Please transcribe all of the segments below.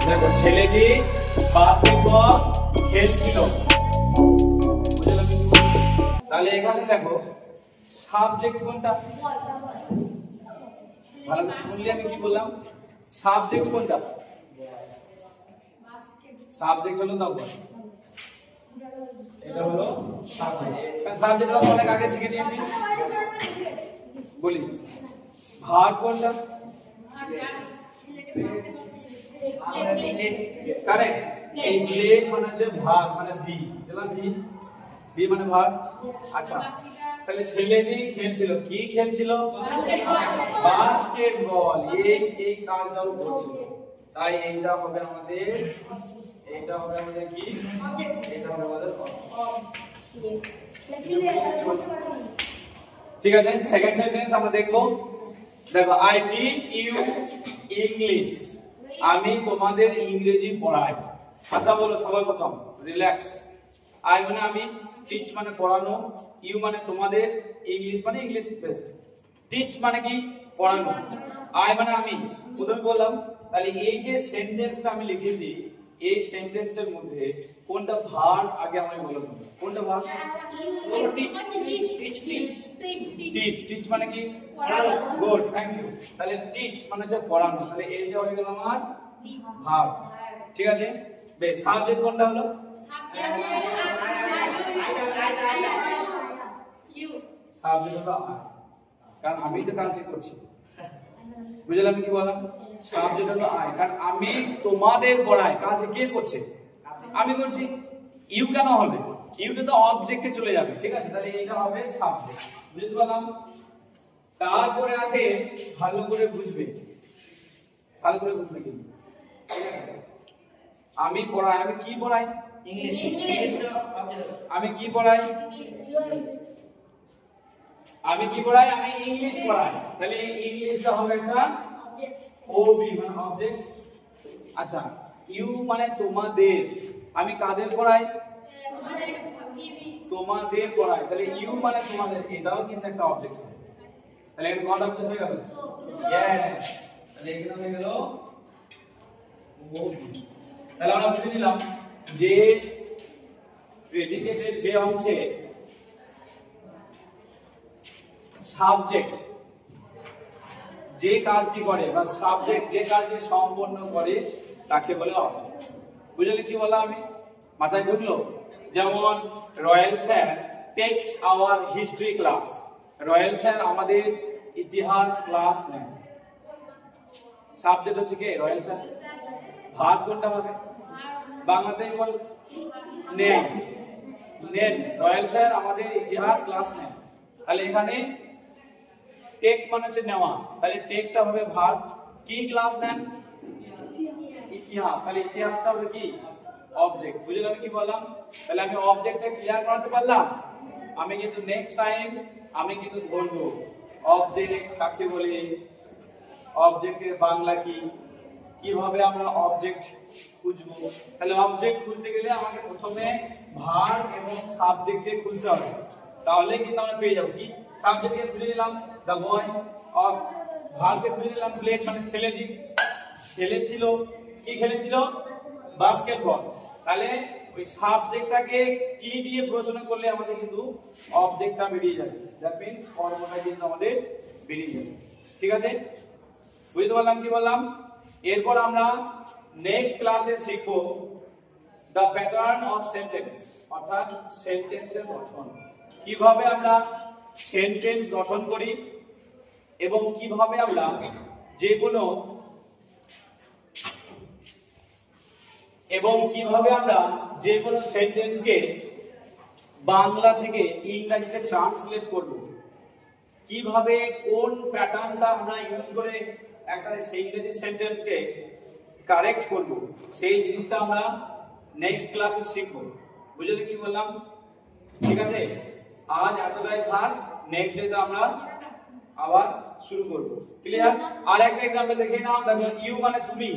দেখো ছেলেটি বাস্কেটবল খেলছিল। তাহলে এখানে দেখো সাবজেক্ট কোনটা? ভালো করে শুনলে আমি কি বললাম? সাবজেক্ট কোনটা? সাবজেক্ট হলো দাও, এটা হলো সাবজেক্ট। সাবজেক্ট আমরা অনেক আগে শিখে নিয়েছি। বলি ভার্ব কোনটা? কারেক্ট। এই প্লে মানে হচ্ছে ভার্ব, মানে ভি, দিলাম ভি, ভি মানে ভার্ব। আচ্ছা তাহলে ছেলেটি খেলছিল, কি খেলছিল? বাস্কেটবল। এই কাজটাও করছিল, তাই এইটা হবে আমাদের, এইটা হবে আমাদের কি? এটা হবে আমাদের ঠিক আছে। সেকেন্ড সেন্টেন্স আমরা দেখব। দেখো আই টিচ ইউ ইংলিশ, আমি তোমাদের ইংরেজি পড়াই। আচ্ছা বলো সবার প্রথম রিল্যাক্স। আই মানে আমি, টিচ মানে পড়ানো, ইউ মানে তোমাদের, ইংলিশ মানে ইংলিশ স্পেস। টিচ মানে কি? পড়ানো। আই মানে আমি, প্রথমে বললাম। তাহলে এই যে সেন্টেন্সটা আমি লিখেছি, এই সেন্টেন্সের মধ্যে কোনটা ভার্ব আগে আমাকে বলো তো, কোনটা ভার্ব? টিচ। টিচ, টিচ মানে কি? পড়ানো। Good, thank you. তাহলে টিচ মানে হচ্ছে পড়ানো, তাহলে এইটা হয়ে গেল আমার ভার্ব। ঠিক আছে, বেশ। সাবজেক্ট কোনটা হলো? সাবজেক্ট হলো আই, কারণ আমি তো কাজটি করছি। বুঝলে আমি কি বললাম? সাবজেক্ট হলো আই, কারণ আমি তোমাদের পড়াই। কাজ কে করছে? আমি করছি। ইউ কেন হবে? ইউটা তো অবজেক্টে চলে যাবে। ঠিক আছে, তাহলে এইটা হবে সাবজেক্ট। বুঝতে পারলাম? তারপরে আছে, ভালো করে বুঝবে, ভালো করে বুঝবে কি? আমি পড়াই, আমি কি পড়াই? ইংলিশ। আমি কি পড়াই? আমি কি পড়াই? আমি ইংলিশ পড়াই। তাহলে ইংলিশটা হবে একটা ওবি মানে অবজেক্ট। আচ্ছা ইউ মানে তোমাদের, আমি কাদের পড়াই? তোমাদের পড়াই। তাহলে ইউ মানে তোমাদের, এটাও কিন্তু একটা অবজেক্ট। তাহলে এটা কত অবজেক্ট হয়ে গেল? यस। তাহলে এখানে হয়ে গেল ওবি। তাহলে আমরা বুঝে নিলাম যে প্রেডিকেটের যে অংশে সাবজেক্ট যে কাজটি করে বা সাবজেক্ট যে কাজটি সম্পন্ন করে তাকে বলে অবজেক্ট। বুঝলে কি বললাম আমি? মাথায় ঢুকলো? যেমন royal sir tax hour history class, royal sir আমাদের ইতিহাস ক্লাস নেন। সাবজেক্ট হচ্ছে কে? Royal sir. ভার্ব কোনটা হবে? বাংলাতেই বল, নেন। নেন, রয়্যাল স্যার আমাদের ইতিহাস ক্লাস নেন। তাহলে এখানে টেক মানে হচ্ছে নেওয়া, তাহলে টেকটা হবে ভার্ব। কি ক্লাস নেন? ইতিহাস। তাহলে ইতিহাসটা হবে কি? অবজেক্ট। বুঝলে আমি কি বললাম? তাহলে আমি অবজেক্টটা ক্লিয়ার করাতে পারলাম। আমি কিন্তু নেক্সট টাইম আমি কিন্তু বলবো অবজেক্ট কাকে বলে, অবজেক্টের বাংলা কি, কিভাবে আমরা অবজেক্ট খুঁজবো। তাহলে অবজেক্ট খুঁজতে গেলে আমাকে প্রথমে ভার্ব এবং সাবজেক্টকে খুঁজতে হবে, তাহলে কিন্তু আমরা পেয়ে যাব। কি? সাবজেক্টকে খুঁজে নিলাম দা বয়, অফ ভার্বকে খুঁজে নিলাম প্লেড মানে ছেলেটি খেলেছিল। কি খেলেছিল? বাস্কেটবল। তাহলে ওই সাবজেক্টটাকে কি দিয়ে প্রশ্ন করলে আমাদের কিন্তু অবজেক্টটা বেরিয়ে যাবে। দ্যাট মিন্স ফর্মটা কিন্তু আমাদের বেরিয়ে যাবে। ঠিক আছে, বুঝতে পারলাম কি বললাম? এরপর আমরা নেক্সট ক্লাসে শিখব দ্য প্যাটার্ন অফ সেন্টেন্স, অর্থাৎ সেন্টেন্সের গঠন। কিভাবে আমরা সেন্টেন্স গঠন করি এবং কিভাবে আমরা যে কোনো সেন্টেন্সকে বাংলা থেকে ইংরেজিতে ট্রান্সলেট করব, কিভাবে কোন প্যাটার্নটা আমরা ইউজ করে একটা ইংরেজি সেন্টেন্সকে কারেক্ট করব, সেই জিনিসটা আমরা নেক্সট ক্লাসে শিখব। বুঝলে কি বললাম? ঠিক আছে, আজ এতটাই থাক, নেক্সট ডেতে আমরা আবার শুরু করব। ক্লিয়ার? আর একটা एग्जांपल দেখে নাও। দেখো ইউ মানে তুমি,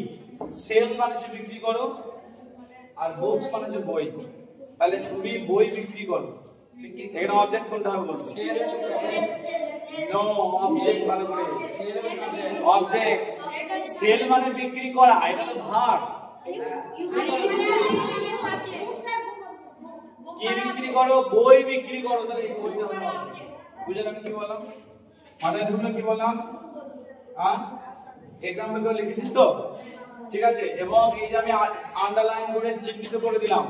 সেল মানে হচ্ছে বিক্রি করো, আর বুকস মানে হচ্ছে বই। তাহলে তুমি বই বিক্রি করো। এখানে অবজেক্ট কোনটা হবে? সেল। নো, অবজেক্ট ভালো করে। অবজেক্ট। সেল মানে বিক্রি করা, এটা তো ভার্ব। কি বিক্রি করো? বই বিক্রি করো। তাহলে এই বইটা হলো বুঝলেন আমি কি বললাম? মাথায় ঢুকলো কি বললাম? হ্যাঁ, এক্সাম্পল করে লিখেছিস তো? ঠিক আছে। এবং এই যে আমি আন্ডারলাইন করে চিহ্নিত করে দিলাম,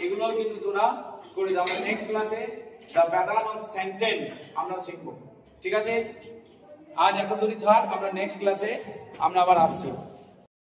এগুলো কিন্তু তোরা করে দাও। আমরা নেক্সট ক্লাসে দ্য প্যাটার্ন অফ সেন্টেন্স আমরা শিখব। ঠিক আছে, আজ এখন যদি থাক, আমরা নেক্সট ক্লাসে আমরা আবার আসছি।